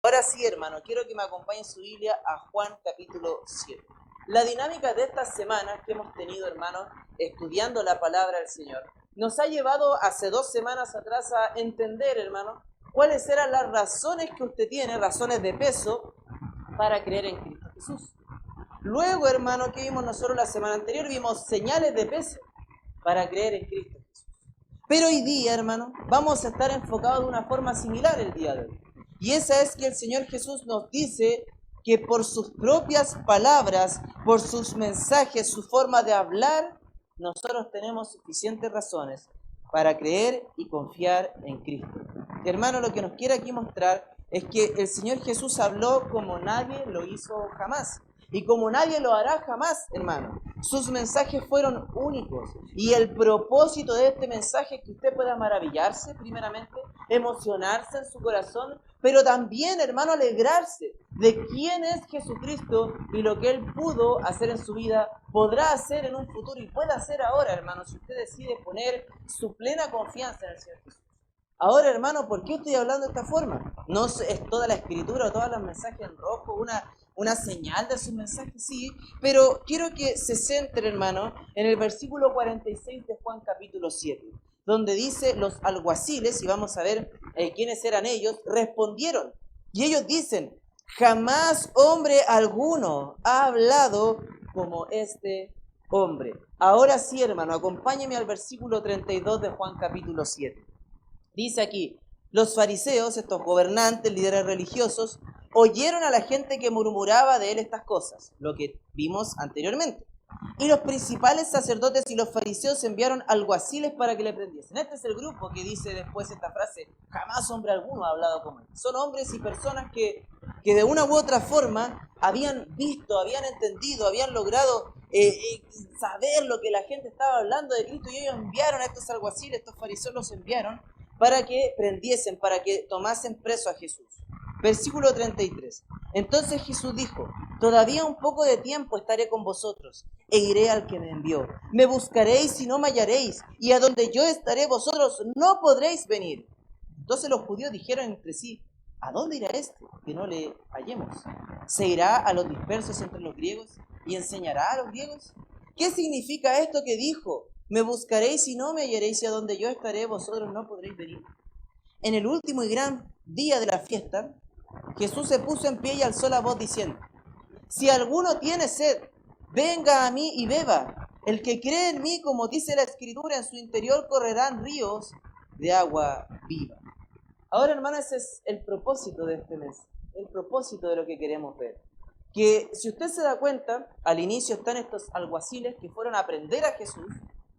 Ahora sí, hermano, quiero que me acompañen su Biblia a Juan capítulo 7. La dinámica de estas semanas que hemos tenido, hermano, estudiando la palabra del Señor, nos ha llevado hace 2 semanas atrás a entender, hermano, cuáles eran las razones que usted tiene, razones de peso, para creer en Cristo Jesús. Luego, hermano, ¿qué vimos nosotros la semana anterior? Vimos señales de peso para creer en Cristo Jesús. Pero hoy día, hermano, vamos a estar enfocados de una forma similar el día de hoy. Y esa es que el Señor Jesús nos dice que por sus propias palabras, por sus mensajes, su forma de hablar, nosotros tenemos suficientes razones para creer y confiar en Cristo. Hermano, lo que nos quiere aquí mostrar es que el Señor Jesús habló como nadie lo hizo jamás. Y como nadie lo hará jamás, hermano. Sus mensajes fueron únicos. Y el propósito de este mensaje es que usted pueda maravillarse, primeramente, emocionarse en su corazón, pero también, hermano, alegrarse de quién es Jesucristo y lo que Él pudo hacer en su vida, podrá hacer en un futuro y puede hacer ahora, hermano, si usted decide poner su plena confianza en el Señor Jesús. Ahora, hermano, ¿por qué estoy hablando de esta forma? No es toda la escritura o todos los mensajes en rojo una señal de sus mensajes, sí, pero quiero que se centre, hermano, en el versículo 46 de Juan capítulo 7, donde dice, los alguaciles, y vamos a ver quiénes eran ellos, respondieron, y ellos dicen, jamás hombre alguno ha hablado como este hombre. Ahora sí, hermano, acompáñeme al versículo 32 de Juan capítulo 7. Dice aquí, los fariseos, estos gobernantes, líderes religiosos, oyeron a la gente que murmuraba de él estas cosas, lo que vimos anteriormente. Y los principales sacerdotes y los fariseos enviaron alguaciles para que le prendiesen. Este es el grupo que dice después esta frase, jamás hombre alguno ha hablado como él. Son hombres y personas que de una u otra forma habían visto, habían entendido, habían logrado saber lo que la gente estaba hablando de Cristo, y ellos enviaron a estos alguaciles, estos fariseos los enviaron para que prendiesen, para que tomasen preso a Jesús. Versículo 33. Entonces Jesús dijo, todavía un poco de tiempo estaré con vosotros, e iré al que me envió. Me buscaréis y no me hallaréis, y a donde yo estaré vosotros no podréis venir. Entonces los judíos dijeron entre sí, ¿a dónde irá este que no le hallemos? ¿Se irá a los dispersos entre los griegos y enseñará a los griegos? ¿Qué significa esto que dijo? Me buscaréis y no me hallaréis, y a donde yo estaré vosotros no podréis venir. En el último y gran día de la fiesta, Jesús se puso en pie y alzó la voz diciendo, si alguno tiene sed, venga a mí y beba. El que cree en mí, como dice la Escritura, en su interior correrán ríos de agua viva. Ahora, hermano, ese es el propósito de este mes, el propósito de lo que queremos ver. Que si usted se da cuenta, al inicio están estos alguaciles que fueron a aprender a Jesús,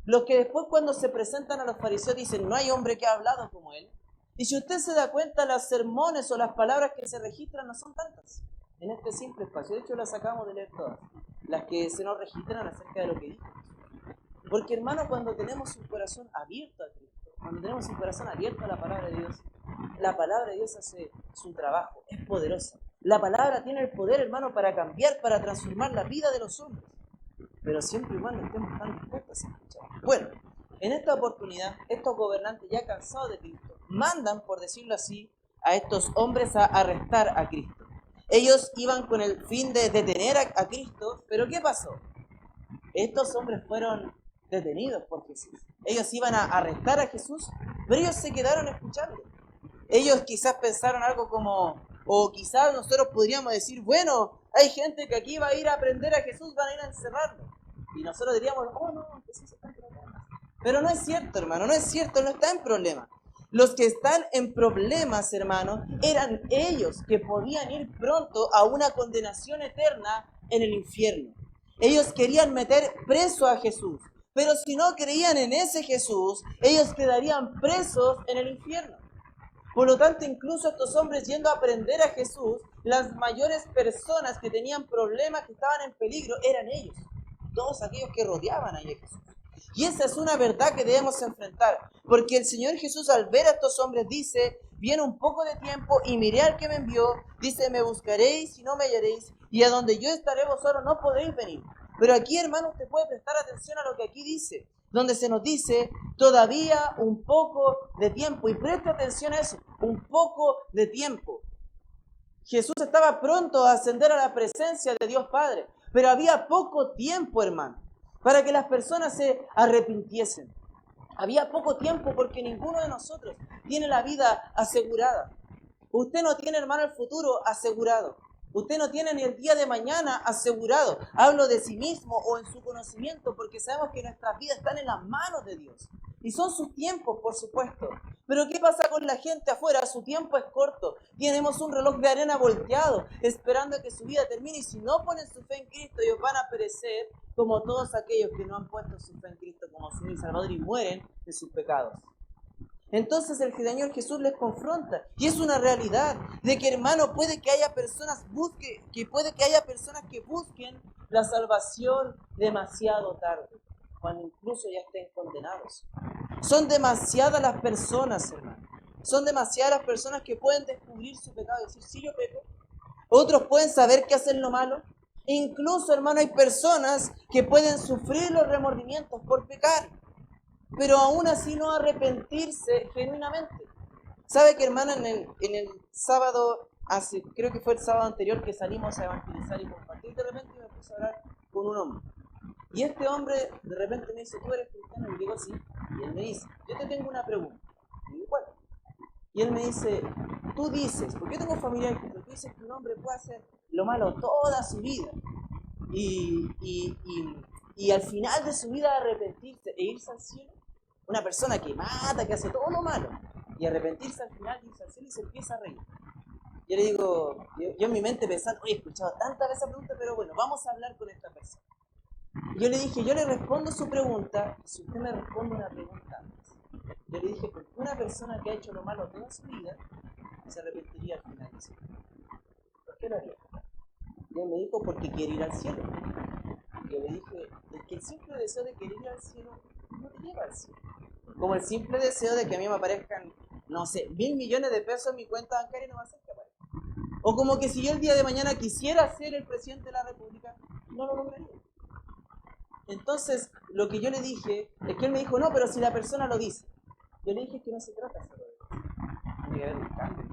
los que después cuando se presentan a los fariseos dicen, no hay hombre que ha hablado como él. Y si usted se da cuenta, los sermones o las palabras que se registran no son tantas en este simple espacio. De hecho, las acabamos de leer todas, las que se nos registran acerca de lo que dijo. Porque, hermano, cuando tenemos un corazón abierto a Cristo, cuando tenemos un corazón abierto a la palabra de Dios hace su trabajo, es poderosa. La palabra tiene el poder, hermano, para cambiar, para transformar la vida de los hombres. Pero siempre y cuando estemos tan dispuestos a escuchar. Bueno, en esta oportunidad, estos gobernantes ya cansados de Cristo, mandan, por decirlo así, a estos hombres a arrestar a Cristo. Ellos iban con el fin de detener a Cristo, pero ¿qué pasó? Estos hombres fueron detenidos por Jesús. Ellos iban a arrestar a Jesús, pero ellos se quedaron escuchando. Ellos quizás pensaron algo como, o quizás nosotros podríamos decir, bueno, hay gente que aquí va a ir a aprender a Jesús, van a ir a encerrarlo. Y nosotros diríamos, oh no, Jesús está en problemas. Pero no es cierto, hermano, no es cierto, no está en problemas. Los que están en problemas, hermano, eran ellos que podían ir pronto a una condenación eterna en el infierno. Ellos querían meter preso a Jesús, pero si no creían en ese Jesús, ellos quedarían presos en el infierno. Por lo tanto, incluso estos hombres yendo a aprender a Jesús, las mayores personas que tenían problemas, que estaban en peligro, eran ellos. Todos aquellos que rodeaban a Jesús. Y esa es una verdad que debemos enfrentar. Porque el Señor Jesús, al ver a estos hombres, dice, viene un poco de tiempo y miré al que me envió. Dice, me buscaréis y no me hallaréis. Y a donde yo estaré vosotros no podréis venir. Pero aquí, hermano, usted puede prestar atención a lo que aquí dice. Donde se nos dice, todavía un poco de tiempo. Y preste atención a eso, un poco de tiempo. Jesús estaba pronto a ascender a la presencia de Dios Padre, pero había poco tiempo, hermano, para que las personas se arrepintiesen. Había poco tiempo porque ninguno de nosotros tiene la vida asegurada. Usted no tiene, hermano, el futuro asegurado. Usted no tiene ni el día de mañana asegurado. Hablo de sí mismo o en su conocimiento porque sabemos que nuestras vidas están en las manos de Dios. Y son sus tiempos, por supuesto. Pero ¿qué pasa con la gente afuera? Su tiempo es corto. Tenemos un reloj de arena volteado, esperando a que su vida termine. Y si no ponen su fe en Cristo, ellos van a perecer como todos aquellos que no han puesto su fe en Cristo como Señor y Salvador y mueren de sus pecados. Entonces el Señor Jesús les confronta. Y es una realidad de que, hermano, puede que haya personas que busquen la salvación demasiado tarde, cuando incluso ya estén condenados. Son demasiadas las personas, hermano. Son demasiadas las personas que pueden descubrir su pecado y decir, sí, yo peco. Otros pueden saber que hacen lo malo. Incluso, hermano, hay personas que pueden sufrir los remordimientos por pecar, pero aún así no arrepentirse genuinamente. ¿Sabe que, hermano, en el sábado, creo que fue el sábado anterior que salimos a evangelizar y compartir, de repente me puse a hablar con un hombre? Y este hombre de repente me dice, ¿tú eres cristiano? Y le digo, sí. Y él me dice, yo te tengo una pregunta. Y digo, ¿cuál? Y él me dice, tú dices, porque yo tengo familiares que tú dices que un hombre puede hacer lo malo toda su vida y al final de su vida arrepentirse e irse al cielo. Una persona que mata, que hace todo lo malo y arrepentirse al final de irse al cielo y se empieza a reír. Yo le digo, yo en mi mente pensando, he escuchado tantas veces esa pregunta, pero bueno, vamos a hablar con esta persona. Yo le dije, yo le respondo su pregunta, si usted me responde una pregunta antes. Yo le dije, porque una persona que ha hecho lo malo toda su vida, se arrepentiría al final del cielo. ¿Por qué lo haría? Y él me dijo, porque quiere ir al cielo. Yo le dije, es que el simple deseo de querer ir al cielo no te lleva al cielo. Como el simple deseo de que a mí me aparezcan, no sé, 1.000 millones de pesos en mi cuenta bancaria no va a ser que aparezca. O como que si yo el día de mañana quisiera ser el presidente de la República, no lo lograría. Entonces, lo que yo le dije, es que él me dijo, no, pero si la persona lo dice. Yo le dije que no se trata de hacerlo. Tiene que haber un cambio.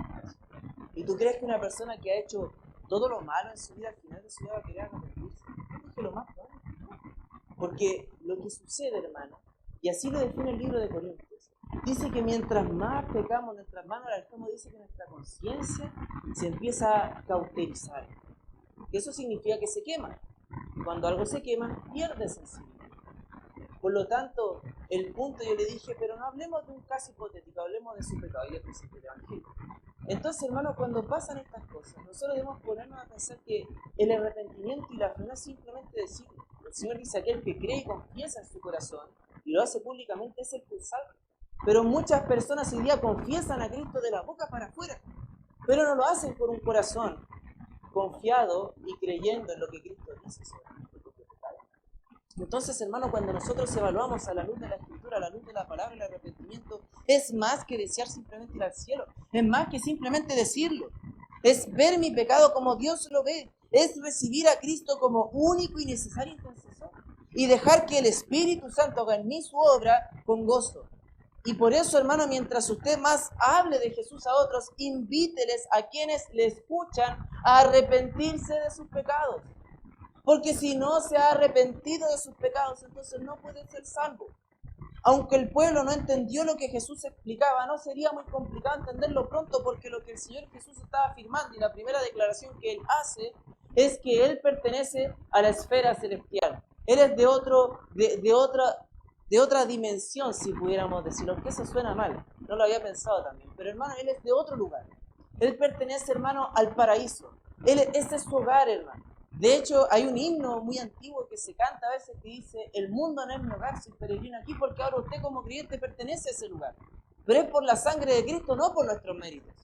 ¿Y tú crees que una persona que ha hecho todo lo malo en su vida, al final de su vida va a querer arrepentirse? Yo dije lo más probable. Porque lo que sucede, hermano, y así lo define el libro de Corintios, dice que mientras más pecamos, nuestras manos la alejamos, dice que nuestra conciencia se empieza a cauterizar. Eso significa que se quema. Cuando algo se quema, pierde sensibilidad. Por lo tanto, el punto yo le dije, pero no hablemos de un caso hipotético, hablemos de su pecado. Y le presento el Evangelio. Entonces, hermano, cuando pasan estas cosas, nosotros debemos ponernos a pensar que el arrepentimiento y la fe no es simplemente decirlo. El Señor dice, aquel que cree y confiesa en su corazón y lo hace públicamente es el que salva. Pero muchas personas hoy día confiesan a Cristo de la boca para afuera, pero no lo hacen por un corazón confiado y creyendo en lo que Cristo dice sobre nuestro propio pecado. Entonces, hermano, cuando nosotros evaluamos a la luz de la Escritura, a la luz de la palabra, el arrepentimiento es más que desear simplemente ir al cielo, es más que simplemente decirlo, es ver mi pecado como Dios lo ve, es recibir a Cristo como único y necesario intercesor y dejar que el Espíritu Santo haga en mí su obra con gozo. Y por eso, hermano, mientras usted más hable de Jesús a otros, invíteles a quienes le escuchan a arrepentirse de sus pecados. Porque si no se ha arrepentido de sus pecados, entonces no puede ser salvo. Aunque el pueblo no entendió lo que Jesús explicaba, no sería muy complicado entenderlo pronto, porque lo que el Señor Jesús estaba afirmando y la primera declaración que Él hace es que Él pertenece a la esfera celestial. Él es de otra dimensión, si pudiéramos decirlo, aunque eso suena mal, no lo había pensado también, pero hermano, Él es de otro lugar. Él pertenece, hermano, al paraíso. Este es su hogar, hermano. De hecho, hay un himno muy antiguo que se canta a veces que dice, el mundo no es mi hogar, soy peregrino aquí, porque ahora usted como creyente pertenece a ese lugar. Pero es por la sangre de Cristo, no por nuestros méritos.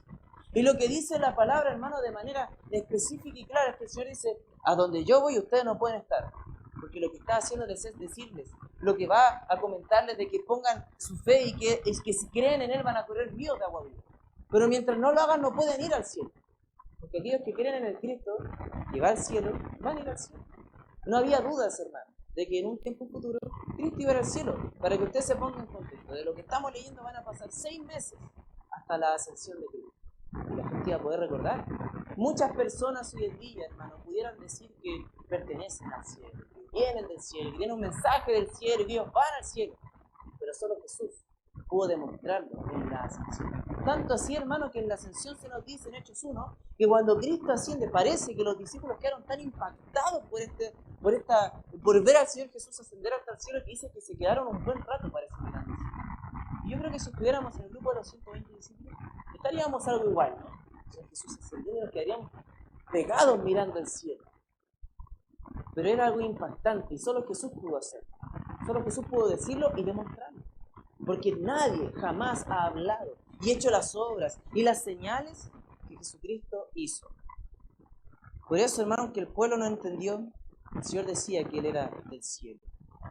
Y lo que dice la palabra, hermano, de manera específica y clara, es que el Señor dice, a donde yo voy ustedes no pueden estar. Porque lo que está haciendo es decirles, lo que va a comentarles de que pongan su fe y que es que si creen en Él van a correr ríos de agua viva. Pero mientras no lo hagan no pueden ir al cielo. Porque aquellos que creen en el Cristo, que va al cielo, van a ir al cielo. No había dudas, hermano, de que en un tiempo futuro Cristo iba al cielo. Para que usted se ponga en contexto, de lo que estamos leyendo van a pasar 6 meses hasta la ascensión de Cristo. Y la gente iba a poder recordar muchas personas hoy en día, hermano, pudieran decir que pertenecen al cielo, que vienen del cielo, que tienen un mensaje del cielo y que ellos van al cielo. Pero solo Jesús pudo demostrarlo en la ascensión. Tanto así, hermano, que en la ascensión se nos dice en Hechos 1 que cuando Cristo asciende, parece que los discípulos quedaron tan impactados por ver al Señor Jesús ascender hasta el cielo, que dice que se quedaron un buen rato, parece, mirando. Y yo creo que si estuviéramos en el grupo de los 120 discípulos, estaríamos algo igual, ¿no? El Señor Jesús ascendiendo y nos quedaríamos pegados mirando el cielo. Pero era algo impactante y solo Jesús pudo hacerlo. Solo Jesús pudo decirlo y demostrarlo. Porque nadie jamás ha hablado y hecho las obras y las señales que Jesucristo hizo. Por eso, hermano, aunque el pueblo no entendió, el Señor decía que Él era del cielo,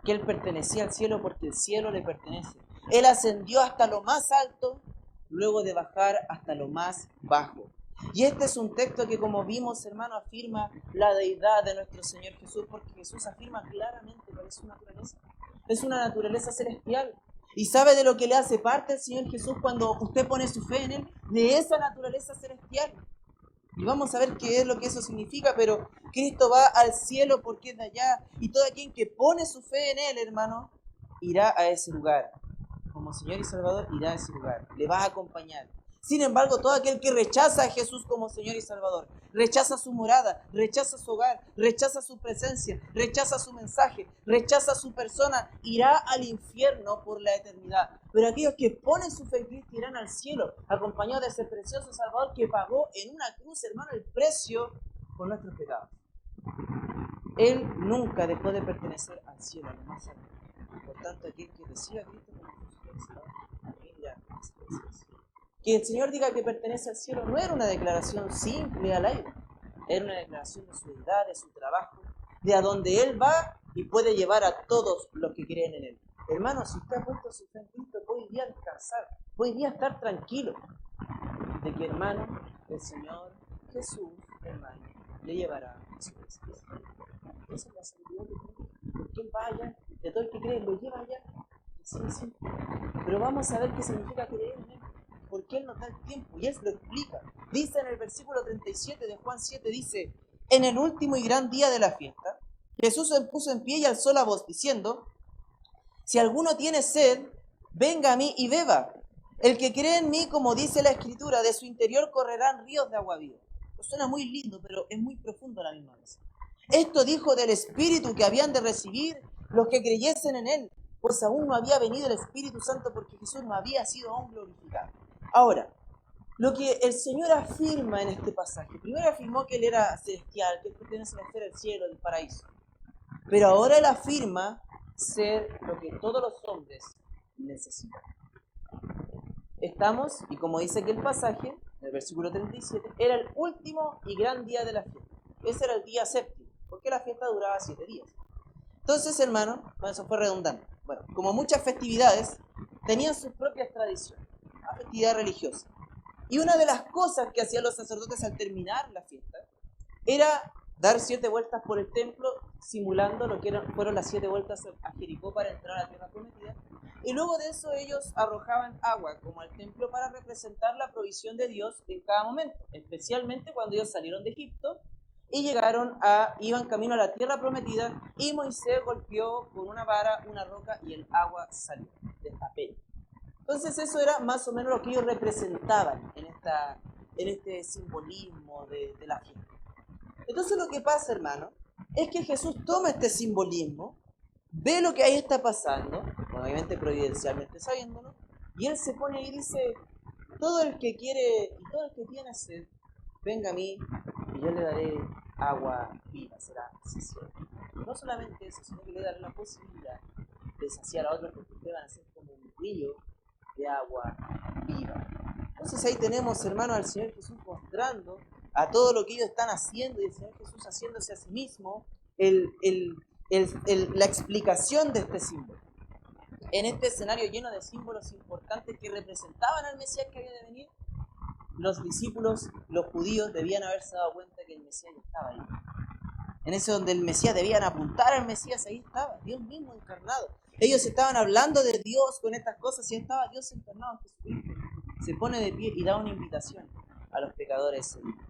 que Él pertenecía al cielo porque el cielo le pertenece. Él ascendió hasta lo más alto, luego de bajar hasta lo más bajo. Y este es un texto que, como vimos, hermano, afirma la deidad de nuestro Señor Jesús, porque Jesús afirma claramente cuál es su naturaleza. Es una naturaleza celestial. ¿Y sabe de lo que le hace parte el Señor Jesús cuando usted pone su fe en Él? De esa naturaleza celestial. Y vamos a ver qué es lo que eso significa, pero Cristo va al cielo porque es de allá. Y todo aquel que pone su fe en Él, hermano, irá a ese lugar. Como Señor y Salvador, irá a ese lugar. Le va a acompañar. Sin embargo, todo aquel que rechaza a Jesús como Señor y Salvador, rechaza su morada, rechaza su hogar, rechaza su presencia, rechaza su mensaje, rechaza su persona, irá al infierno por la eternidad. Pero aquellos que ponen su fe en Cristo irán al cielo, acompañados de ese precioso Salvador que pagó en una cruz, hermano, el precio por nuestros pecados. Él nunca dejó de pertenecer al cielo, a lo más alto. Por tanto, aquel que reciba a Cristo como su Señor y Salvador, también irá a ese cielo. Que el Señor diga que pertenece al cielo no era una declaración simple al aire, era una declaración de su deidad, de su trabajo, de a donde Él va y puede llevar a todos los que creen en Él. Hermano, si usted ha puesto su fe en Cristo, puede ir a descansar, puede ir a estar tranquilo de que, hermano, el Señor Jesús, hermano, le llevará a su presencia. Esa es la seguridad de Cristo, porque Él va allá, de todo el que cree, lo lleva allá. Así de simple. Pero vamos a ver qué significa creer en Él. Porque Él nos da el tiempo y Él lo explica. Dice en el versículo 37 de Juan 7, dice: en el último y gran día de la fiesta, Jesús se puso en pie y alzó la voz diciendo: si alguno tiene sed, venga a mí y beba. El que cree en mí, como dice la Escritura, de su interior correrán ríos de agua viva. Suena muy lindo, pero es muy profundo a la misma vez. Esto dijo del Espíritu que habían de recibir los que creyesen en Él, pues aún no había venido el Espíritu Santo porque Jesús no había sido aún glorificado. Ahora, lo que el Señor afirma en este pasaje, primero afirmó que Él era celestial, que Él pertenece a la esfera del cielo, del paraíso. Pero ahora Él afirma ser lo que todos los hombres necesitan. Estamos, y como dice aquí el pasaje, en el versículo 37, era el último y gran día de la fiesta. Ese era el día séptimo, porque la fiesta duraba 7 días. Entonces, hermano, eso fue redundante. Bueno, como muchas festividades, tenían sus propias tradiciones, una festividad religiosa. Y una de las cosas que hacían los sacerdotes al terminar la fiesta era dar 7 vueltas por el templo, simulando lo que fueron las 7 vueltas a Jericó para entrar a la tierra prometida. Y luego de eso ellos arrojaban agua como al templo para representar la provisión de Dios en cada momento, especialmente cuando ellos salieron de Egipto y iban camino a la tierra prometida, y Moisés golpeó con una vara una roca y el agua salió de esta peña. Entonces eso era más o menos lo que ellos representaban en este simbolismo de la fiesta. Entonces lo que pasa, hermano, es que Jesús toma este simbolismo, ve lo que ahí está pasando, obviamente providencialmente sabiéndolo, y Él se pone ahí y dice: todo el que quiere y todo el que tiene sed, venga a mí y yo le daré agua viva, será saciado. No solamente eso, sino que le daré la posibilidad de saciar a otros, porque ustedes van a ser como un río de agua viva. Entonces ahí tenemos, hermano, al Señor Jesús mostrando a todo lo que ellos están haciendo, y el Señor Jesús haciéndose a sí mismo la explicación de este símbolo. En este escenario lleno de símbolos importantes que representaban al Mesías que había de venir, los discípulos, los judíos, debían haberse dado cuenta que el Mesías ya estaba ahí. En ese donde el Mesías debían apuntar al Mesías, ahí estaba, Dios mismo encarnado. Ellos estaban hablando de Dios con estas cosas y estaba Dios encarnado en Jesucristo. Se pone de pie y da una invitación a los pecadores sedientos.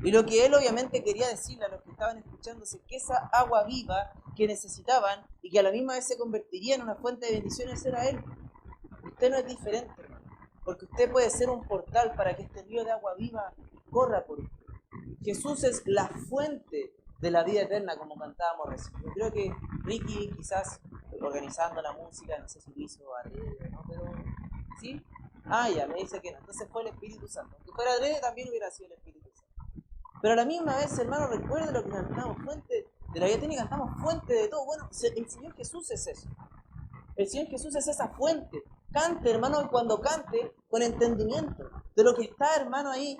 Y lo que él obviamente quería decirle a los que estaban escuchándose es que esa agua viva que necesitaban y que a la misma vez se convertiría en una fuente de bendiciones era él. Usted no es diferente, hermano, porque usted puede ser un portal para que este río de agua viva corra por usted. Jesús es la fuente de la vida eterna, como cantábamos recién. Yo creo que Ricky, quizás organizando la música, no sé si lo hizo adrede, ¿no? Pero, ¿sí? Ah, ya, me dice que no. Entonces fue el Espíritu Santo. Aunque fuera adrede, también hubiera sido el Espíritu Santo. Pero a la misma vez, hermano, recuerde lo que cantamos, fuente de la vida eterna, y cantamos fuente de todo. Bueno, el Señor Jesús es eso. El Señor Jesús es esa fuente. Cante, hermano, y cuando cante, con entendimiento de lo que está, hermano, ahí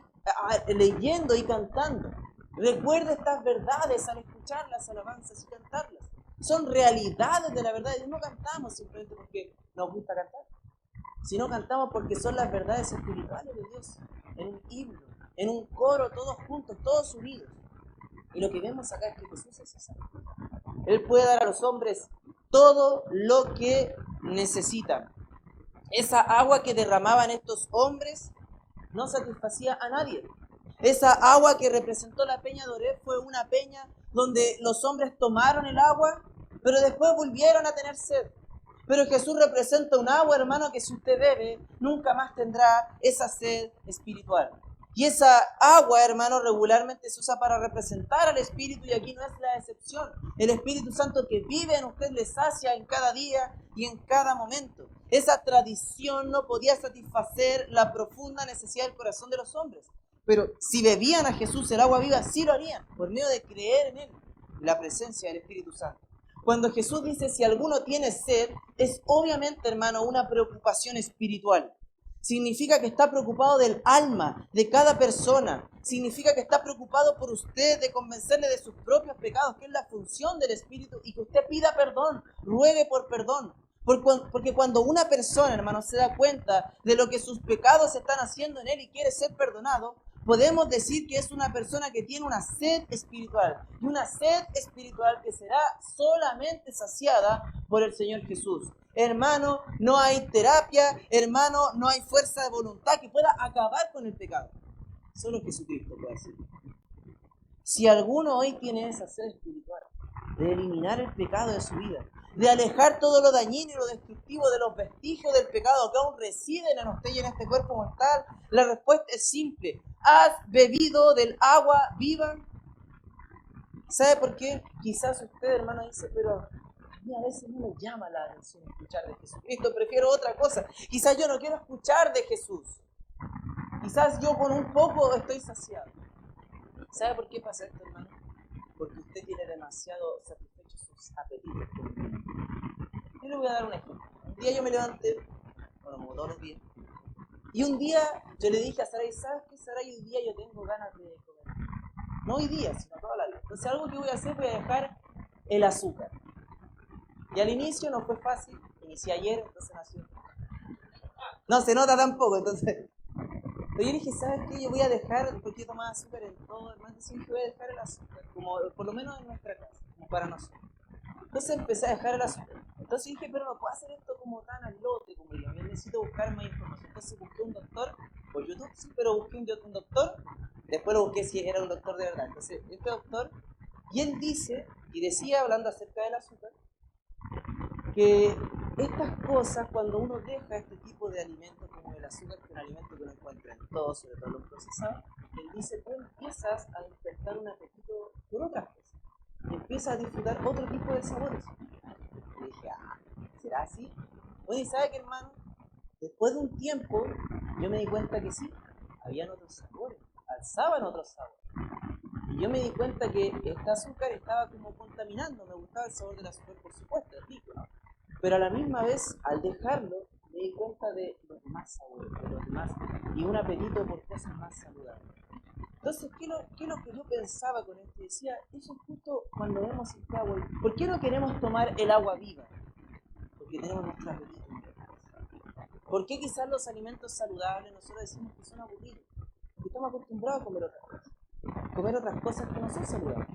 leyendo y cantando. Recuerde estas verdades al escuchar las alabanzas y cantarlas. Son realidades de la verdad. Y no cantamos simplemente porque nos gusta cantar, sino cantamos porque son las verdades espirituales de Dios. En un himno, en un coro, todos juntos, todos unidos. Y lo que vemos acá es que Jesús es esa. Él puede dar a los hombres todo lo que necesitan. Esa agua que derramaban estos hombres no satisfacía a nadie. Esa agua que representó la peña de Oreb fue una peña donde los hombres tomaron el agua, pero después volvieron a tener sed. Pero Jesús representa un agua, hermano, que si usted bebe, nunca más tendrá esa sed espiritual. Y esa agua, hermano, regularmente se usa para representar al Espíritu, y aquí no es la excepción. El Espíritu Santo que vive en usted le sacia en cada día y en cada momento. Esa tradición no podía satisfacer la profunda necesidad del corazón de los hombres. Pero si bebían a Jesús el agua viva, sí lo harían, por medio de creer en Él, la presencia del Espíritu Santo. Cuando Jesús dice, si alguno tiene sed, es obviamente, hermano, una preocupación espiritual. Significa que está preocupado del alma de cada persona. Significa que está preocupado por usted, de convencerle de sus propios pecados, que es la función del Espíritu, y que usted pida perdón, ruegue por perdón. Porque cuando una persona, hermano, se da cuenta de lo que sus pecados están haciendo en él y quiere ser perdonado, podemos decir que es una persona que tiene una sed espiritual. Y una sed espiritual que será solamente saciada por el Señor Jesús. Hermano, no hay terapia, hermano, no hay fuerza de voluntad que pueda acabar con el pecado. Solo Jesucristo puede hacerlo. Si alguno hoy tiene esa sed espiritual, de eliminar el pecado de su vida, de alejar todo lo dañino y lo destructivo de los vestigios del pecado que aún residen en usted y en este cuerpo mortal, la respuesta es simple. ¿Has bebido del agua viva? ¿Sabe por qué? Quizás usted, hermano, dice, pero a mí a veces no me llama la atención escuchar de Jesucristo, prefiero otra cosa. Quizás yo no quiero escuchar de Jesús. Quizás yo con un poco estoy saciado. ¿Sabe por qué pasa esto, hermano? Porque usted tiene demasiado satisfechos sus apetitos. Yo le voy a dar un ejemplo. Un día yo me levanté, bueno, como todos los días, y un día yo le dije a Saray, ¿sabes qué, Saray? Hoy día yo tengo ganas de comer. No hoy día, sino toda la vida. Entonces algo que voy a hacer, voy a dejar el azúcar. Y al inicio no fue fácil, inicié ayer, entonces nació. No se nota tampoco, entonces. Pero yo dije, ¿sabes qué? Yo voy a dejar, porque tomaba azúcar en todo, hermano, entonces dije, voy a dejar el azúcar, como por lo menos en nuestra casa, como para nosotros. Entonces empecé a dejar el azúcar. Entonces dije, pero no puedo hacer esto como tan al lote, como yo necesito buscar más información. Entonces busqué un doctor por YouTube, sí, pero busqué un doctor, después lo busqué si era un doctor de verdad. Entonces, este doctor, y él dice, y decía, hablando acerca del azúcar, que estas cosas, cuando uno deja este tipo de alimentos como el azúcar, que es un alimento que uno encuentra en todo, sobre todo los procesados, él dice, tú empiezas a despertar un apetito por otras cosas. Empieza a disfrutar otro tipo de sabores. Y dije, ¿será así? Oye, ¿sabe qué, hermano? Después de un tiempo, yo me di cuenta que sí, habían otros sabores, alzaban otros sabores. Y yo me di cuenta que este azúcar estaba como contaminando. Me gustaba el sabor del azúcar, por supuesto, es rico, ¿no? Pero a la misma vez, al dejarlo, me di cuenta de los demás sabores, de los demás, y un apetito por cosas más saludables. Entonces, ¿qué es lo que yo pensaba con esto? Y decía, eso es justo cuando vemos este agua. ¿Por qué no queremos tomar el agua viva? Porque tenemos nuestro apetito. ¿Por qué quizás los alimentos saludables nosotros decimos que son aburridos? Porque estamos acostumbrados a comer otras cosas que no son saludables.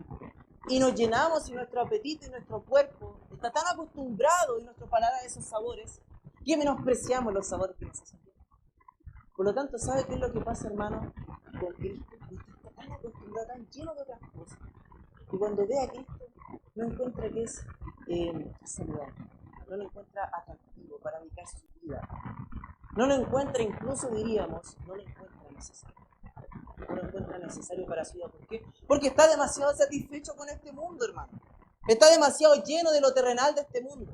Y nos llenamos y nuestro apetito y nuestro cuerpo está tan acostumbrado y nuestro paladar a esos sabores que menospreciamos los sabores que nos hacen bien. Por lo tanto, ¿sabe qué es lo que pasa, hermano? Con Cristo. Usted está tan acostumbrado tan lleno de otras cosas. Y cuando ve a Cristo, no encuentra que es saludable, no lo encuentra atractivo para dedicar su vida. No lo encuentra, incluso diríamos, no lo encuentra necesario. No lo encuentra necesario para su vida. ¿Por qué? Porque está demasiado satisfecho con este mundo, hermano. Está demasiado lleno de lo terrenal de este mundo.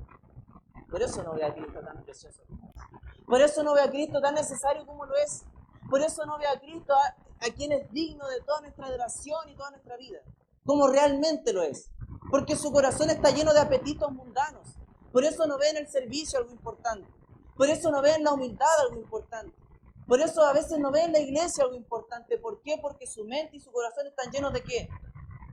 Por eso no ve a Cristo tan precioso como es. Por eso no ve a Cristo tan necesario como lo es. Por eso no ve a Cristo a quien es digno de toda nuestra adoración y toda nuestra vida, como realmente lo es. Porque su corazón está lleno de apetitos mundanos. Por eso no ve en el servicio algo importante. Por eso no ve en la humildad algo importante. Por eso a veces no ve en la iglesia algo importante. ¿Por qué? Porque su mente y su corazón están llenos ¿de qué?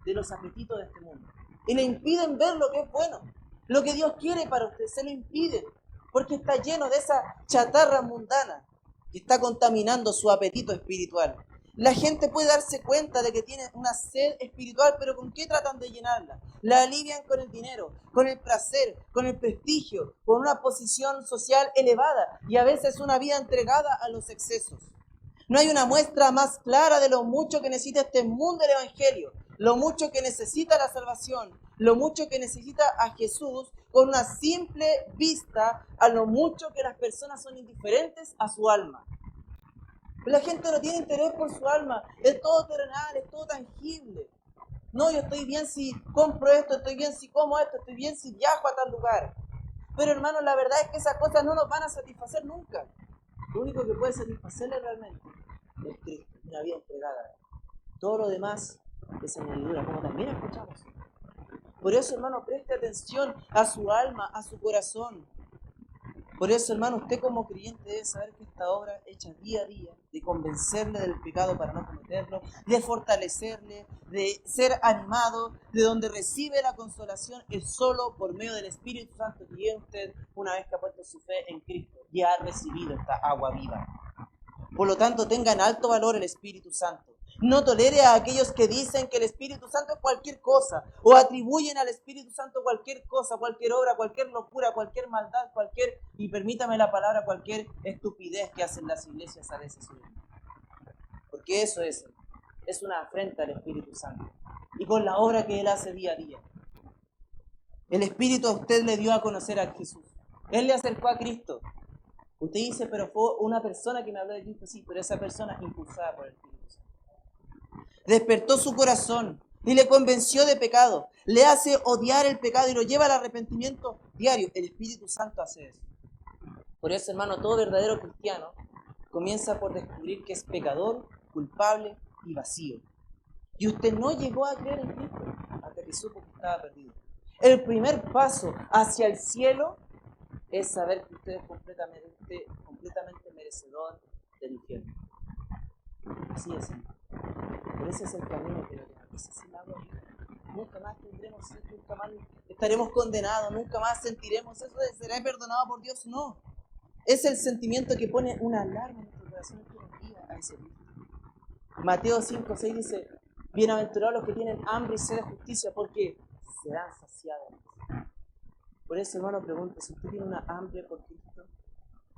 De los apetitos de este mundo. Y le impiden ver lo que es bueno. Lo que Dios quiere para usted, se lo impiden. Porque está lleno de esa chatarra mundana que está contaminando su apetito espiritual. La gente puede darse cuenta de que tiene una sed espiritual, pero ¿con qué tratan de llenarla? La alivian con el dinero, con el placer, con el prestigio, con una posición social elevada y a veces una vida entregada a los excesos. No hay una muestra más clara de lo mucho que necesita este mundo el Evangelio, lo mucho que necesita la salvación, lo mucho que necesita a Jesús, con una simple vista a lo mucho que las personas son indiferentes a su alma. La gente no tiene interés por su alma, es todo terrenal, es todo tangible. No, yo estoy bien si compro esto, estoy bien si como esto, estoy bien si viajo a tal lugar. Pero hermanos, la verdad es que esas cosas no nos van a satisfacer nunca. Lo único que puede satisfacerle realmente es Cristo, una vida entregada. Todo lo demás es añadidura, como también escuchamos. Por eso, hermano, preste atención a su alma, a su corazón. Por eso, hermano, usted como creyente debe saber que esta obra hecha día a día, de convencerle del pecado para no cometerlo, de fortalecerle, de ser animado, de donde recibe la consolación, es solo por medio del Espíritu Santo que viene usted una vez que ha puesto su fe en Cristo y ha recibido esta agua viva. Por lo tanto, tenga en alto valor el Espíritu Santo. No tolere a aquellos que dicen que el Espíritu Santo es cualquier cosa, o atribuyen al Espíritu Santo cualquier cosa, cualquier obra, cualquier locura, cualquier maldad, y permítame la palabra, cualquier estupidez que hacen las iglesias a veces. Porque eso es una afrenta al Espíritu Santo. Y con la obra que Él hace día a día. El Espíritu a usted le dio a conocer a Jesús. Él le acercó a Cristo. Usted dice, pero fue una persona que me habló de Cristo, sí, pero esa persona impulsada por el Espíritu Santo. Despertó su corazón y le convenció de pecado. Le hace odiar el pecado y lo lleva al arrepentimiento diario. El Espíritu Santo hace eso. Por eso, hermano, todo verdadero cristiano comienza por descubrir que es pecador, culpable y vacío. Y usted no llegó a creer en Cristo hasta que supo que estaba perdido. El primer paso hacia el cielo es saber que usted es completamente merecedor del infierno. Así es. Pero ese es el camino que ese es el agua viva. Nunca más tendremos sed, nunca más estaremos condenados, nunca más sentiremos eso de seré perdonado por Dios. No. Es el sentimiento que pone una alarma en nuestro corazón que nos guía a ese Cristo. Mateo 5:6 dice, bienaventurados los que tienen hambre y sed de justicia, porque serán saciados. Por eso, hermano, pregunto, si usted tiene una hambre por Cristo,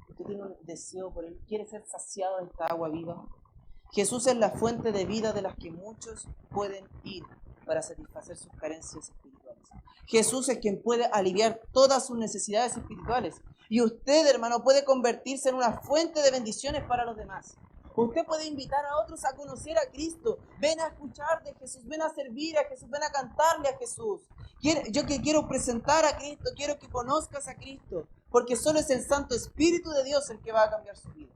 usted tiene un deseo por Él, quiere ser saciado de esta agua viva. Jesús es la fuente de vida de las que muchos pueden ir para satisfacer sus carencias espirituales. Jesús es quien puede aliviar todas sus necesidades espirituales. Y usted, hermano, puede convertirse en una fuente de bendiciones para los demás. Usted puede invitar a otros a conocer a Cristo. Ven a escuchar de Jesús, ven a servir a Jesús, ven a cantarle a Jesús. Yo que quiero presentar a Cristo, quiero que conozcas a Cristo, porque solo es el Santo Espíritu de Dios el que va a cambiar su vida,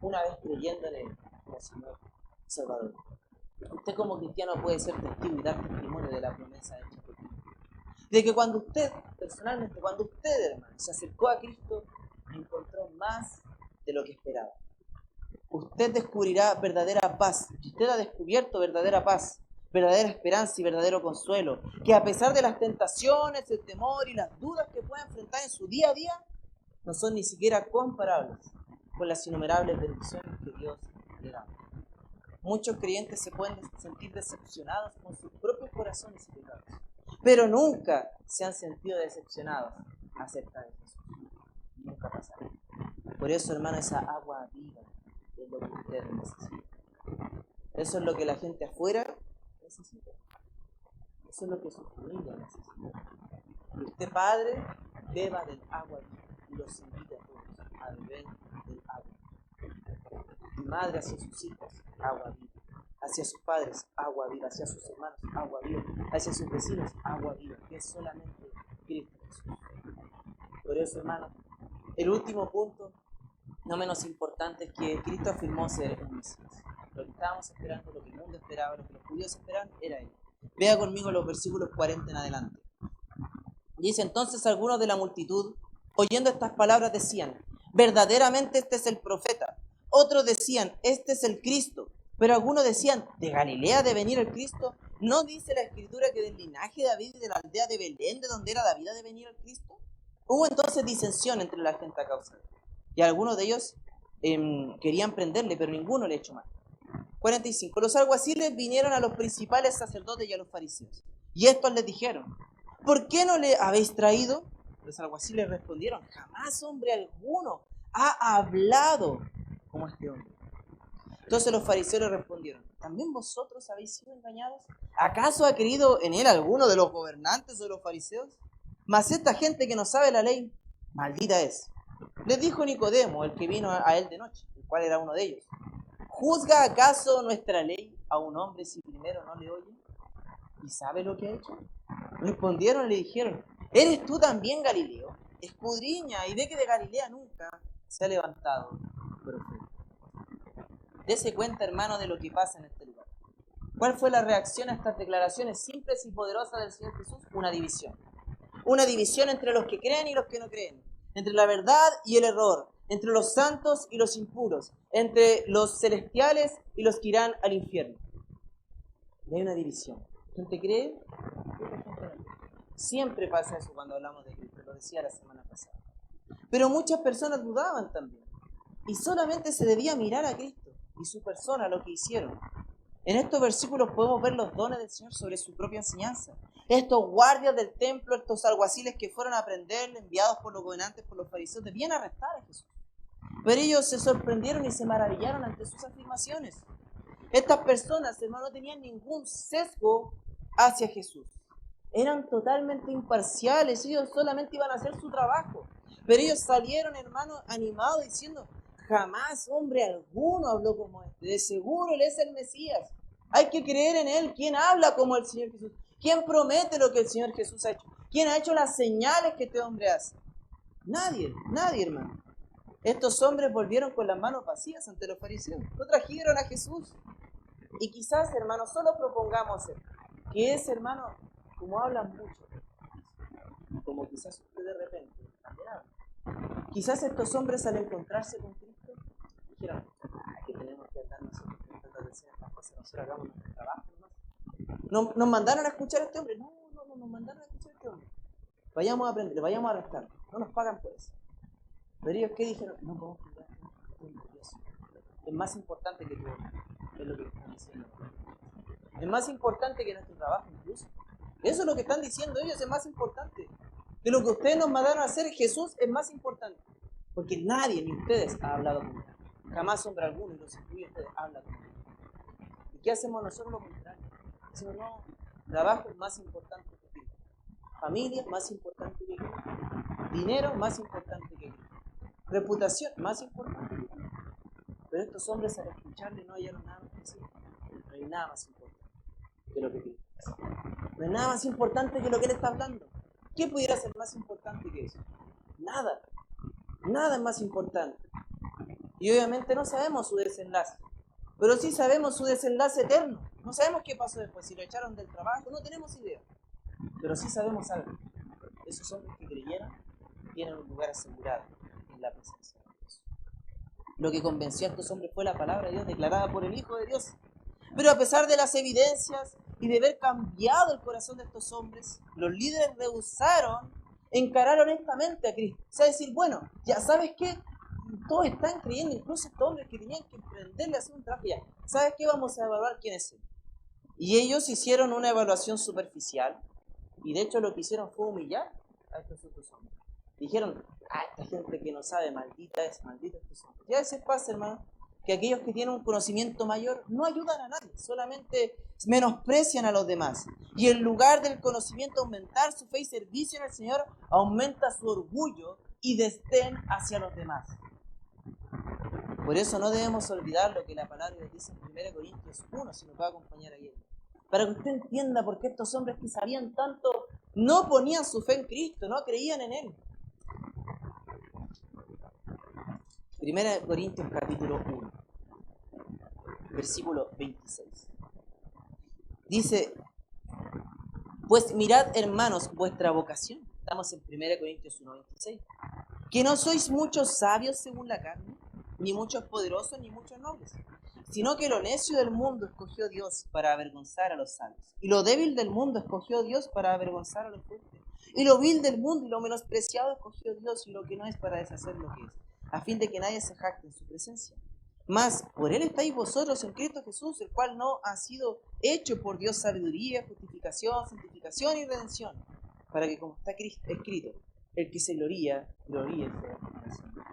una vez creyendo en Él como Señor Salvador. Usted como cristiano puede ser testigo y dar testimonio de la promesa hecha por Cristo. De que cuando usted, personalmente, cuando usted, hermano, se acercó a Cristo, encontró más de lo que esperaba. Usted descubrirá verdadera paz. Y usted ha descubierto verdadera paz, verdadera esperanza y verdadero consuelo, que a pesar de las tentaciones, el temor y las dudas que pueda enfrentar en su día a día, no son ni siquiera comparables con las innumerables bendiciones que Dios le da. Muchos creyentes se pueden sentir decepcionados con sus propios corazones y pecados, pero nunca se han sentido decepcionados acerca de Jesús. Nunca pasará. Por eso, hermano, esa agua viva es lo que usted necesita. Eso es lo que la gente afuera necesita. Eso es lo que su familia necesita. Que usted, padre, beba del agua viva y los invite a todos a beber del agua. Mi madre hacia sus hijos, agua viva. Hacia sus padres, agua viva. Hacia sus hermanos, agua viva. Hacia sus vecinos, agua viva. Que es solamente Cristo Jesús. Por eso, hermano, el último punto, no menos importante, es que Cristo afirmó ser el Mesías. Lo que estábamos esperando, lo que el mundo esperaba, lo que los judíos esperaban, era Él. Vea conmigo los versículos 40 en adelante. Dice: entonces algunos de la multitud, oyendo estas palabras, decían: verdaderamente este es el profeta. Otros decían: este es el Cristo. Pero algunos decían: ¿de Galilea ha de venir el Cristo? ¿No dice la Escritura que del linaje de David y de la aldea de Belén, de donde era David, ha de venir el Cristo? Hubo entonces disensión entre la gente a causa de él. Y algunos de ellos querían prenderle, pero ninguno le echó mal. 45. Los alguaciles vinieron a los principales sacerdotes y a los fariseos. Y estos les dijeron: ¿por qué no le habéis traído? Los alguaciles respondieron: jamás hombre alguno ha hablado como este hombre. Entonces los fariseos le respondieron: ¿también vosotros habéis sido engañados? ¿Acaso ha creído en él alguno de los gobernantes o de los fariseos? Mas esta gente que no sabe la ley, maldita es. Les dijo Nicodemo, el que vino a él de noche, el cual era uno de ellos: ¿juzga acaso nuestra ley a un hombre si primero no le oye? ¿Y sabe lo que ha hecho? Respondieron y le dijeron: ¿eres tú también Galileo? Escudriña y ve que de Galilea nunca se ha levantado profeta. Dese cuenta, hermano, de lo que pasa en este lugar. ¿Cuál fue la reacción a estas declaraciones simples y poderosas del Señor Jesús? Una división. Una división entre los que creen y los que no creen, entre la verdad y el error, entre los santos y los impuros, entre los celestiales y los que irán al infierno. Y hay una división. ¿Gente cree? Siempre pasa eso cuando hablamos de Cristo, lo decía la semana pasada. Pero muchas personas dudaban también, y solamente se debía mirar a Cristo y su persona, lo que hicieron. En estos versículos podemos ver los dones del Señor sobre su propia enseñanza. Estos guardias del templo, estos alguaciles que fueron a aprender, enviados por los gobernantes, por los fariseos, debían arrestar a Jesús. Pero ellos se sorprendieron y se maravillaron ante sus afirmaciones. Estas personas, hermano, no tenían ningún sesgo hacia Jesús. Eran totalmente imparciales, ellos solamente iban a hacer su trabajo. Pero ellos salieron, hermano, animados, diciendo: jamás hombre alguno habló como este. De seguro Él es el Mesías. Hay que creer en Él. ¿Quién habla como el Señor Jesús? ¿Quién promete lo que el Señor Jesús ha hecho? ¿Quién ha hecho las señales que este hombre hace? Nadie, hermano. Estos hombres volvieron con las manos vacías ante los fariseos. No trajeron a Jesús. Y quizás, hermano, solo propongamos que es, hermano, como hablan mucho, como quizás usted de repente también habla. Quizás estos hombres, al encontrarse con Cristo, dijeron: que tenemos que andar nosotros tratando de hacer estas cosas, nosotros hagamos nuestro trabajo nomás. Nos mandaron a escuchar a este hombre. No, nos mandaron a escuchar a este hombre. Vayamos a aprender, vayamos a arrestar. No nos pagan por eso. Pero ellos, ¿qué dijeron? No podemos cuidar. Es más importante que tú. Es lo que están diciendo. Es más importante que nuestro trabajo incluso. Eso es lo que están diciendo ellos, es más importante. De lo que ustedes nos mandaron a hacer, Jesús es más importante. Porque nadie, ni ustedes, ha hablado con él. Jamás hombre alguno, y los incluye ustedes, habla con él. ¿Y qué hacemos nosotros? Lo contrario. Decimos: no, trabajo es más importante que Cristo. Familia más importante que Cristo. Dinero más importante que Cristo. Reputación más importante que Cristo. Pero estos hombres, al escucharle, no hallaron nada más que decir. No hay nada más importante que lo que Cristo hace. No hay nada más importante que lo que Él está hablando. ¿Qué pudiera ser más importante que eso? Nada. Nada es más importante. Y obviamente no sabemos su desenlace. Pero sí sabemos su desenlace eterno. No sabemos qué pasó después. Si lo echaron del trabajo, no tenemos idea. Pero sí sabemos algo. Esos hombres que creyeron tienen un lugar asegurado en la presencia de Dios. Lo que convenció a estos hombres fue la palabra de Dios declarada por el Hijo de Dios. Pero a pesar de las evidencias y de haber cambiado el corazón de estos hombres, los líderes rehusaron encarar honestamente a Cristo. O sea, decir: bueno, ya sabes qué, todos están creyendo, incluso estos hombres que tenían que emprenderle a hacer un trabajo. Ya, ¿sabes qué? Vamos a evaluar quién es Él. Y ellos hicieron una evaluación superficial, y de hecho lo que hicieron fue humillar a estos otros hombres. Dijeron: esta gente que no sabe, maldita es estos hombres. Y a veces pasa, hermano, que aquellos que tienen un conocimiento mayor no ayudan a nadie, solamente menosprecian a los demás. Y en lugar del conocimiento aumentar su fe y servicio en el Señor, aumenta su orgullo y desdén hacia los demás. Por eso no debemos olvidar lo que la palabra de Dios dice en 1 Corintios 1, si nos va a acompañar ahí. Para que usted entienda por qué estos hombres que sabían tanto no ponían su fe en Cristo, no creían en Él. 1 Corintios capítulo 1, versículo 26. Dice, pues mirad, hermanos, vuestra vocación. Estamos en 1 Corintios 1, 26. Que no sois muchos sabios según la carne, ni muchos poderosos, ni muchos nobles, sino que lo necio del mundo escogió Dios para avergonzar a los sabios. Y lo débil del mundo escogió Dios para avergonzar a los fuertes. Y lo vil del mundo y lo menospreciado escogió Dios y lo que no es para deshacer lo que es, a fin de que nadie se jacte en su presencia. Mas por él estáis vosotros en Cristo Jesús, el cual no ha sido hecho por Dios sabiduría, justificación, santificación y redención, para que como está escrito, el que se gloríe en el Señor.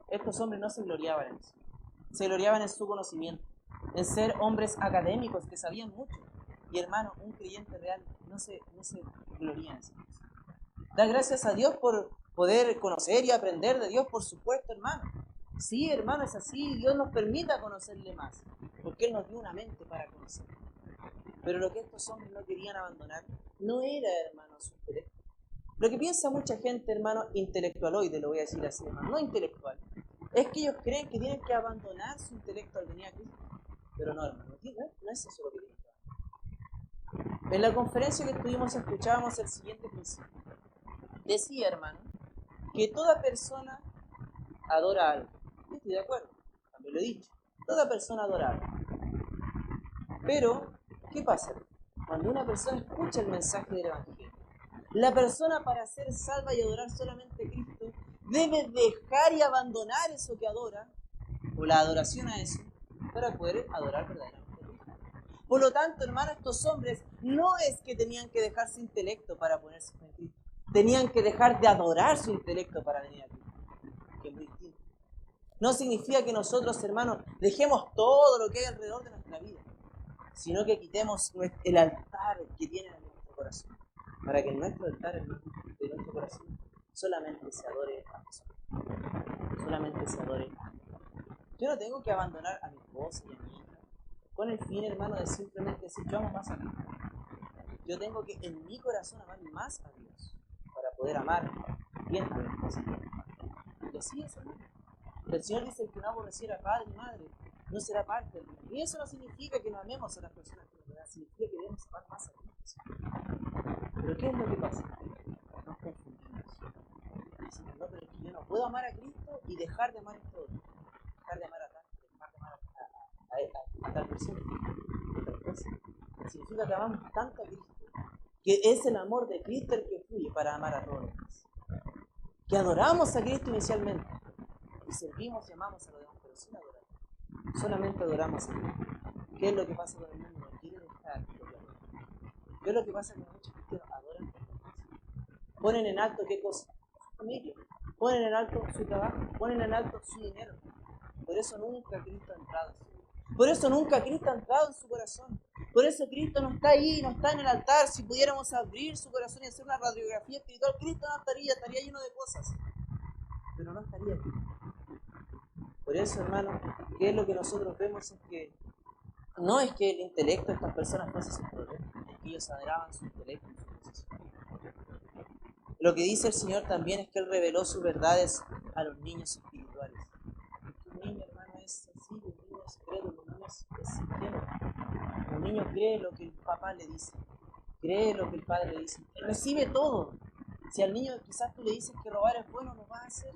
Estos hombres no se gloriaban en eso, se gloriaban en su conocimiento, en ser hombres académicos que sabían mucho. Y hermano, un creyente real no se gloría en eso. Da gracias a Dios por poder conocer y aprender de Dios, por supuesto, hermano. Sí, hermano, es así. Dios nos permita conocerle más, porque Él nos dio una mente para conocerle. Pero lo que estos hombres no querían abandonar no era, hermano, su intelecto. Lo que piensa mucha gente, hermano, intelectualoide, lo voy a decir así, hermano, no intelectual, es que ellos creen que tienen que abandonar su intelecto al venir a Cristo. Pero no, hermano, no es eso lo que tienen que hacer. En la conferencia que estuvimos escuchábamos el siguiente principio. Decía, hermano, que toda persona adora algo. Yo estoy de acuerdo, también lo he dicho. Toda persona adora algo. Pero, ¿qué pasa? Cuando una persona escucha el mensaje del Evangelio, la persona para ser salva y adorar solamente a Cristo debe dejar y abandonar eso que adora, o la adoración a eso, para poder adorar verdaderamente a Cristo. Por lo tanto, hermano, estos hombres no es que tenían que dejar su intelecto para ponerse en Cristo. Tenían que dejar de adorar su intelecto para venir a Cristo, que es muy distinto. No significa que nosotros, hermanos, dejemos todo lo que hay alrededor de nuestra vida, sino que quitemos el altar que tiene en nuestro corazón, para que en nuestro altar de nuestro corazón solamente se adore a Jesús, solamente se adore a Dios. Yo no tengo que abandonar a mi esposa y a mi hija con el fin, hermano, de simplemente decir yo amo más a Dios. Yo tengo que en mi corazón amar más a Dios para poder amar bien a mi esposa. Y así es, hermano. El Señor dice que no aborreciera a padre y madre no será parte del mundo. Y eso no significa que no amemos a las personas que nos rodean, significa que debemos amar más a Dios. Pero ¿qué es lo que pasa? Nos confundimos. Decimos, no, pero es que yo no puedo amar a Cristo y dejar de amar a esto otro. Dejar de amar a tal, dejar de amar a tal persona, a tal cosa. Significa que amamos tanto a Cristo, que es el amor de Cristo el que fluye para amar a todos los demás. Que adoramos a Cristo inicialmente y servimos y amamos a los demás, pero sin adorar. Solamente adoramos a Dios. ¿Qué es lo que pasa con el mundo? No quiere dejar lo que adora. ¿Qué es lo que pasa con muchos cristianos? Adoran a Dios. Ponen en alto qué cosa? Su familia. Ponen en alto su trabajo. Ponen en alto su dinero. Por eso nunca Cristo ha entrado en su vida. Por eso nunca Cristo ha entrado en su corazón. Por eso Cristo no está ahí, no está en el altar. Si pudiéramos abrir su corazón y hacer una radiografía espiritual, Cristo no estaría lleno de cosas. Pero no estaría aquí. Por eso, hermano, ¿qué es lo que nosotros vemos? Es que no es que el intelecto de estas personas fuese su problema, es que ellos adoraban su intelecto y su posición. Lo que dice el Señor también es que Él reveló sus verdades a los niños espirituales. Un niño, hermano, es sencillo, un niño es crédulo, un niño es ingenuo. Un niño cree lo que el papá le dice, cree lo que el padre le dice, recibe todo. Si al niño quizás tú le dices que robar es bueno, lo va a hacer.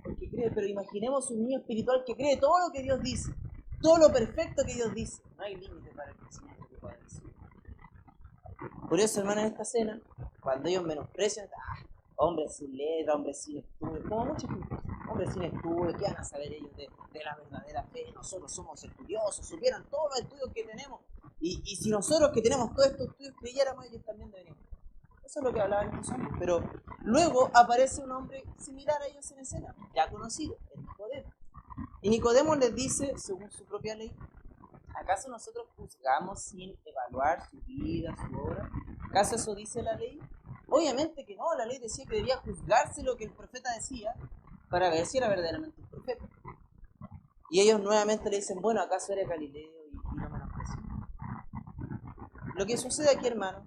Porque cree, pero imaginemos un niño espiritual que cree todo lo que Dios dice, todo lo perfecto que Dios dice. No hay límite para el crecimiento que pueda decir. Por eso, hermano, en esta cena, cuando ellos menosprecian, hombres sin letra, hombres sin estudio, como muchos hombres sin estudio, ¿qué van a saber ellos de la verdadera fe? Nosotros somos estudiosos, supieran todos los estudios que tenemos. Y si nosotros que tenemos todos estos estudios creyéramos, ellos también deberíamos. Eso es lo que hablaban estos hombres. Pero luego aparece un hombre similar a ellos en escena, ya conocido, el Nicodemo. Y Nicodemo les dice, según su propia ley, ¿acaso nosotros juzgamos sin evaluar su vida, su obra? ¿Acaso eso dice la ley? Obviamente que no, la ley decía que debía juzgarse lo que el profeta decía para ver si era verdaderamente un profeta. Y ellos nuevamente le dicen, bueno, ¿acaso eres Galileo y no menosprecio? Lo que sucede aquí, hermano,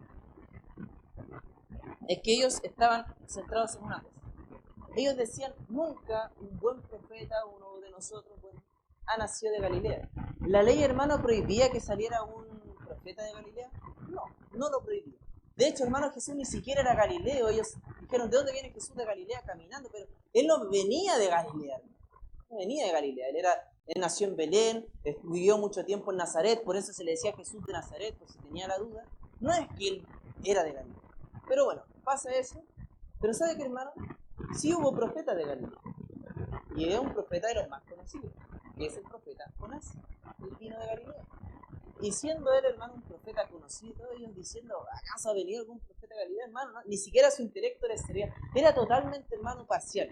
es que ellos estaban centrados en una cosa. Ellos decían, nunca un buen profeta, uno de nosotros, bueno, ha nacido de Galilea. ¿La ley, hermano, prohibía que saliera un profeta de Galilea? No, no lo prohibía. De hecho, hermano, Jesús ni siquiera era Galileo. Ellos dijeron, ¿de dónde viene Jesús? De Galilea caminando, pero él no venía de Galilea. No venía de Galilea. Él nació en Belén, vivió mucho tiempo en Nazaret, por eso se le decía Jesús de Nazaret, por si tenía la duda. No es que él era de Galilea. Pero bueno, pasa eso. Pero ¿sabe qué, hermano? Sí hubo profetas de Galilea. Y es un profeta de los más conocidos, que es el profeta Jonás, el vino de Galilea. Y siendo él, hermano, un profeta conocido, ellos diciendo, ¿acaso ha venido algún profeta de Galilea, hermano? No, ni siquiera su intelecto les servía. Era totalmente, hermano, parcial.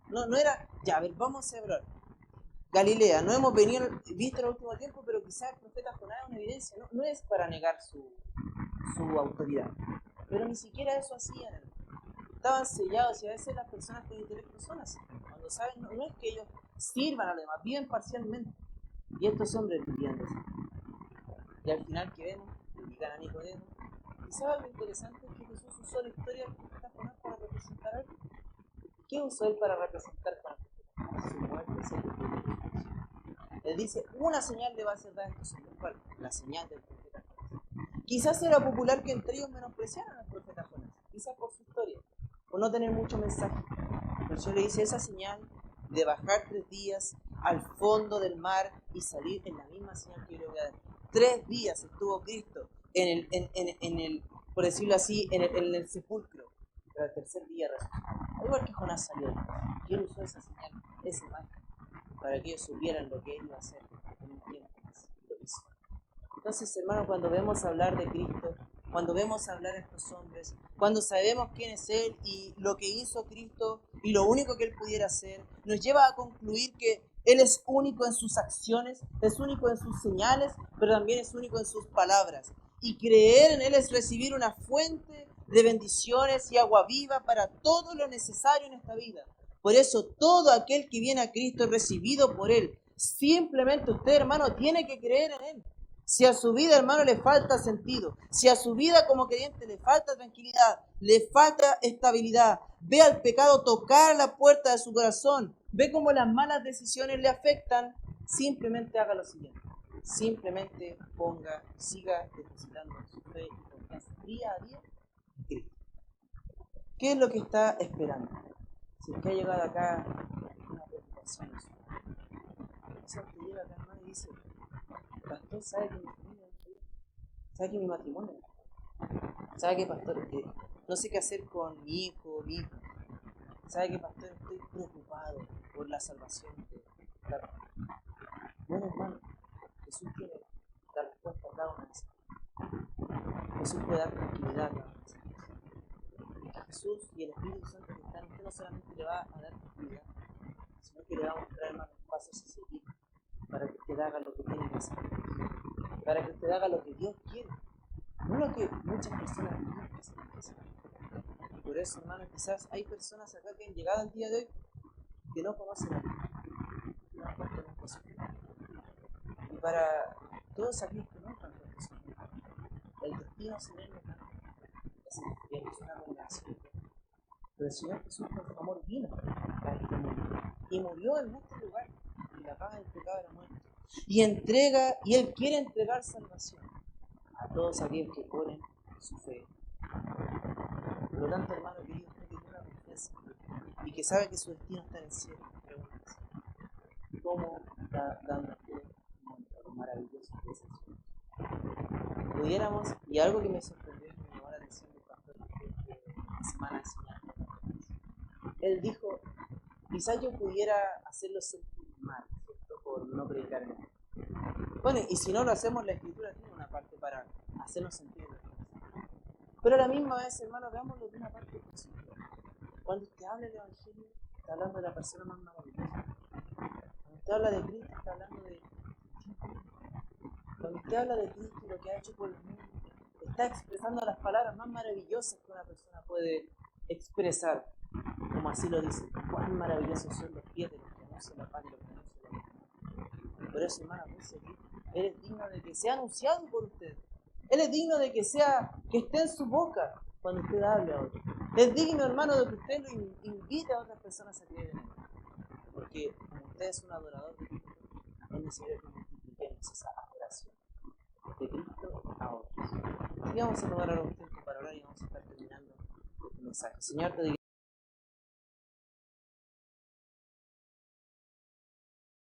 No era, ya, a ver, vamos a hablar. Galilea, no hemos visto en el último tiempo, pero quizás el profeta Jonás es una evidencia. No es para negar su autoridad. Pero ni siquiera eso hacían, hermano. Estaban sellados y a veces las personas con intelecto son así. Cuando saben, no es que ellos sirvan a los demás, viven parcialmente. Y estos hombres vivían de eso. Y al final, ¿qué vemos? Le digan a Nicodemo. ¿Y sabes lo interesante? Es que Jesús usó la historia del profeta Jonás para representar algo. ¿Qué usó él para representar Jonás? Su muerte, él dice, una señal le va a ser dada a estos hombres. ¿Cuál? La señal del profeta Jonás. Quizás era popular que entre ellos menospreciaran al profeta Jonás. Quizás por su historia, por no tener mucho mensaje. Pero el Señor le dice, esa señal de bajar 3 días al fondo del mar y salir en la misma señal que yo le voy a dar. 3 días estuvo Cristo en el por decirlo así, en el sepulcro. Pero al tercer día resucitó. Igual que Jonás salió. Y él usó esa señal, esa imagen, para que ellos supieran lo que él iba a hacer en un tiempo más. Lo hizo. Entonces, hermano, cuando vemos hablar de Cristo, cuando vemos hablar a estos hombres, cuando sabemos quién es Él y lo que hizo Cristo y lo único que Él pudiera hacer, nos lleva a concluir que Él es único en sus acciones, es único en sus señales, pero también es único en sus palabras. Y creer en Él es recibir una fuente de bendiciones y agua viva para todo lo necesario en esta vida. Por eso, todo aquel que viene a Cristo es recibido por Él. Simplemente usted, hermano, tiene que creer en Él. Si a su vida, hermano, le falta sentido, si a su vida como creyente le falta tranquilidad, le falta estabilidad, ve al pecado tocar la puerta de su corazón, ve cómo las malas decisiones le afectan, simplemente haga lo siguiente. Simplemente siga depositando su fe y confianza día a día en Cristo. ¿Qué es lo que está esperando? Si es que ha llegado acá una preocupación, quizás usted llega acá, hermano, y dice, pastor, ¿sabe que mi familia es feliz? ¿Sabe que mi matrimonio? ¿Sabe qué, pastor? No sé qué hacer con mi hijo, mi hija. ¿Sabe qué, pastor? Estoy preocupado por la salvación de la... Bueno, hermano, Jesús tiene la respuesta a cada una de esas. Jesús puede dar tranquilidad a cada una de esas. Jesús y el Espíritu Santo que está en usted no solamente le va a dar tranquilidad, sino que le va a mostrar, hermano, los pasos a seguir para que usted haga lo que tiene que hacer, para que usted haga lo que Dios quiere, no lo que muchas personas quieren que se hacer. Por eso, hermano, quizás hay personas acá que han llegado al día de hoy que no conocen a Dios, no han puesto en posible. Y para todos aquellos que no han puesto en posible, el destino sereno es una condenación. Pero el Señor Jesús con su amor vino a este mundo y murió en nuestro lugar y la paga del pecado de la muerte. Y Él quiere entregar salvación a todos aquellos que ponen su fe. Por lo tanto, hermano querido, usted que tiene una confianza y que sabe que su destino está en el cielo, pregúntese, ¿cómo está dando usted un maravilloso que es el cielo? Pudiéramos, y algo que me sorprendió y me llamó la atención del pastor de semana enseñando, él dijo, quizás yo pudiera hacerlo sentir mal, ¿cierto? Por no predicar en él. Bueno, y si no lo hacemos, la Escritura tiene una parte para hacernos sentir mal. Pero a la misma vez, hermano, veámoslo de una parte positiva. Cuando usted habla del Evangelio, está hablando de la persona más maravillosa. Cuando usted usted habla de Cristo, está hablando de... Cuando usted habla de Cristo y lo que ha hecho por el mundo, está expresando las palabras más maravillosas que una persona puede expresar. Como así lo dice, cuán maravillosos son los pies de los que anuncian la paz y los que anuncian la verdad. Por eso, hermano, dice aquí, Él es digno de que sea anunciado por usted. Él es digno de que esté en su boca cuando usted hable a otro. Es digno, hermano, de que usted lo invite a otras personas a creer en Él. Porque como usted es un adorador de Cristo, es necesario que multipliquemos esa adoración de Cristo a otros. Y vamos a tomar ahora un tiempo para orar y vamos a estar terminando este mensaje. Señor, te